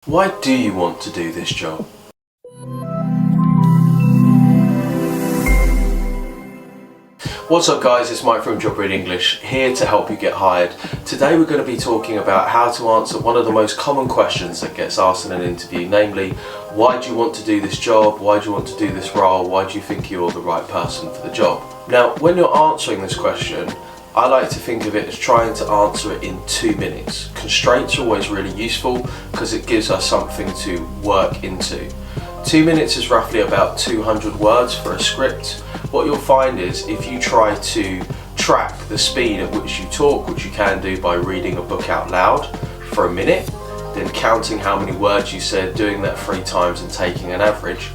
Why do you want to do this job? What's up guys, it's Mike from Job Read English, here to help you get hired. Today we're going to be talking about how to answer one of the most common questions that gets asked in an interview, namely, why do you want to do this job? Why do you want to do this role? Why do you think you're the right person for the job? Now, when you're answering this question, I like to think of it as trying to answer it in 2 minutes. Constraints are always really useful because it gives us something to work into. 2 minutes is roughly about 200 words for a script. What you'll find is if you try to track the speed at which you talk, which you can do by reading a book out loud for a minute, then counting how many words you said, doing that 3 times and taking an average,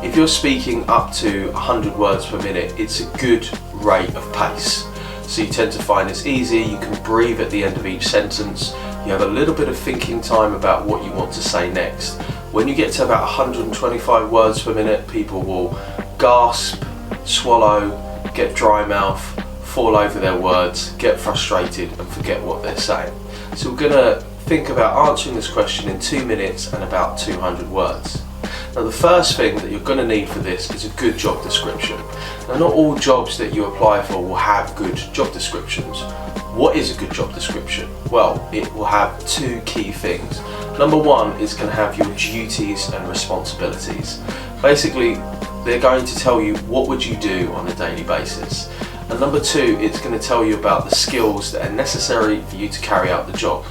if you're speaking up to 100 words per minute, it's a good rate of pace. So you tend to find it's easy, you can breathe at the end of each sentence, you have a little bit of thinking time about what you want to say next. When you get to about 125 words per minute, people will gasp, swallow, get dry mouth, fall over their words, get frustrated and forget what they're saying. So we're going to think about answering this question in 2 minutes and about 200 words. Now the first thing that you're going to need for this is a good job description. Now not all jobs that you apply for will have good job descriptions. What is a good job description? Well, it will have 2 key things. Number 1 is going to have your duties and responsibilities. Basically, they're going to tell you what would you do on a daily basis. And number 2, it's going to tell you about the skills that are necessary for you to carry out the job.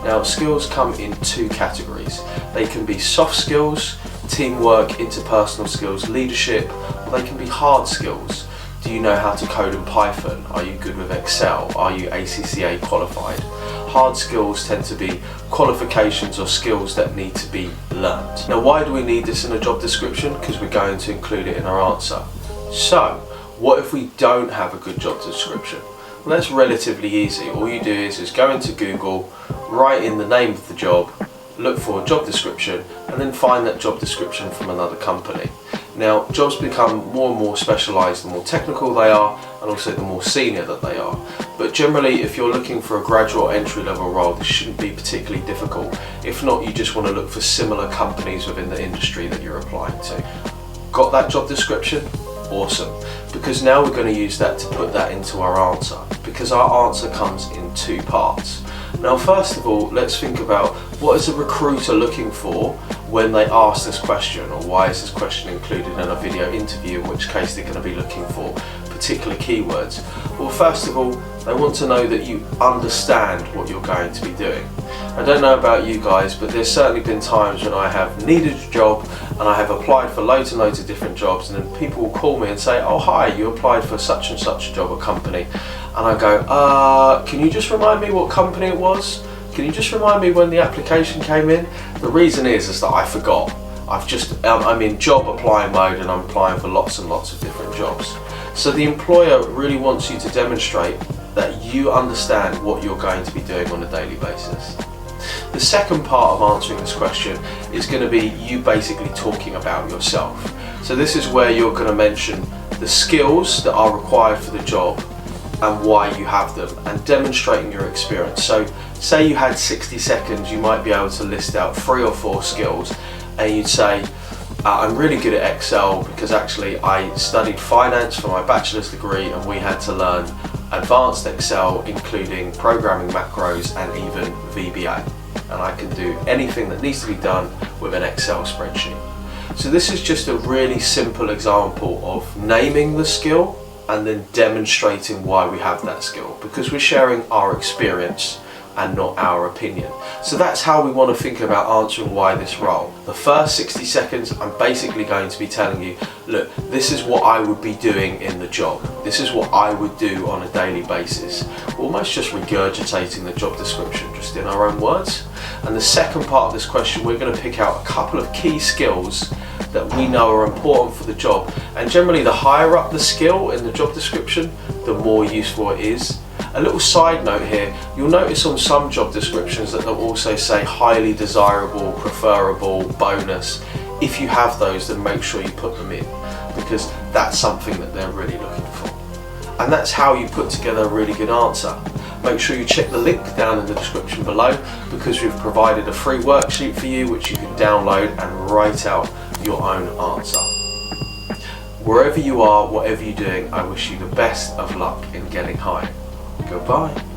Now, skills come in 2 categories. They can be soft skills, teamwork, interpersonal skills, leadership, or they can be hard skills. Do you know how to code in Python? Are you good with Excel? Are you ACCA qualified? Hard skills tend to be qualifications or skills that need to be learned. Now, why do we need this in a job description? Because we're going to include it in our answer. So, what if we don't have a good job description? Well, that's relatively easy. All you do is go into Google, write in the name of the job, look for a job description, and then find that job description from another company. Now, jobs become more and more specialised the more technical they are, and also the more senior that they are. But generally, if you're looking for a graduate entry-level role, this shouldn't be particularly difficult. If not, you just want to look for similar companies within the industry that you're applying to. Got that job description? Awesome. Because now we're going to use that to put that into our answer, because our answer comes in 2 parts. Now, first of all, let's think about what is a recruiter looking for when they ask this question, or why is this question included in a video interview, in which case they're going to be looking for particular keywords. Well, first of all, they want to know that you understand what you're going to be doing. I don't know about you guys, but there's certainly been times when I have needed a job and I have applied for loads and loads of different jobs, and then people will call me and say, oh hi, you applied for such and such a job or company, and I go, can you just remind me what company it was? Can you just remind me when the application came in? The reason is that I forgot. I'm in job applying mode and I'm applying for lots and lots of different jobs. So the employer really wants you to demonstrate that you understand what you're going to be doing on a daily basis. The second part of answering this question is going to be you basically talking about yourself. So this is where you're going to mention the skills that are required for the job and why you have them, and demonstrating your experience. So say you had 60 seconds, you might be able to list out 3 or 4 skills, and you'd say, I'm really good at Excel because actually I studied finance for my bachelor's degree and we had to learn advanced Excel, including programming macros and even VBA. And I can do anything that needs to be done with an Excel spreadsheet. So this is just a really simple example of naming the skill and then demonstrating why we have that skill, because we're sharing our experience and not our opinion. So that's how we want to think about answering why this role. The first 60 seconds, I'm basically going to be telling you, look, this is what I would be doing in the job. This is what I would do on a daily basis. Almost just regurgitating the job description, just in our own words. And the second part of this question, we're going to pick out a couple of key skills that we know are important for the job. And generally, the higher up the skill in the job description, the more useful it is. A little side note here, you'll notice on some job descriptions that they'll also say highly desirable, preferable, bonus. If you have those, then make sure you put them in, because that's something that they're really looking for. And that's how you put together a really good answer. make sure you check the link down in the description below, because we've provided a free worksheet for you which you can download and write out your own answer. Wherever you are, whatever you're doing, I wish you the best of luck in getting high. Goodbye.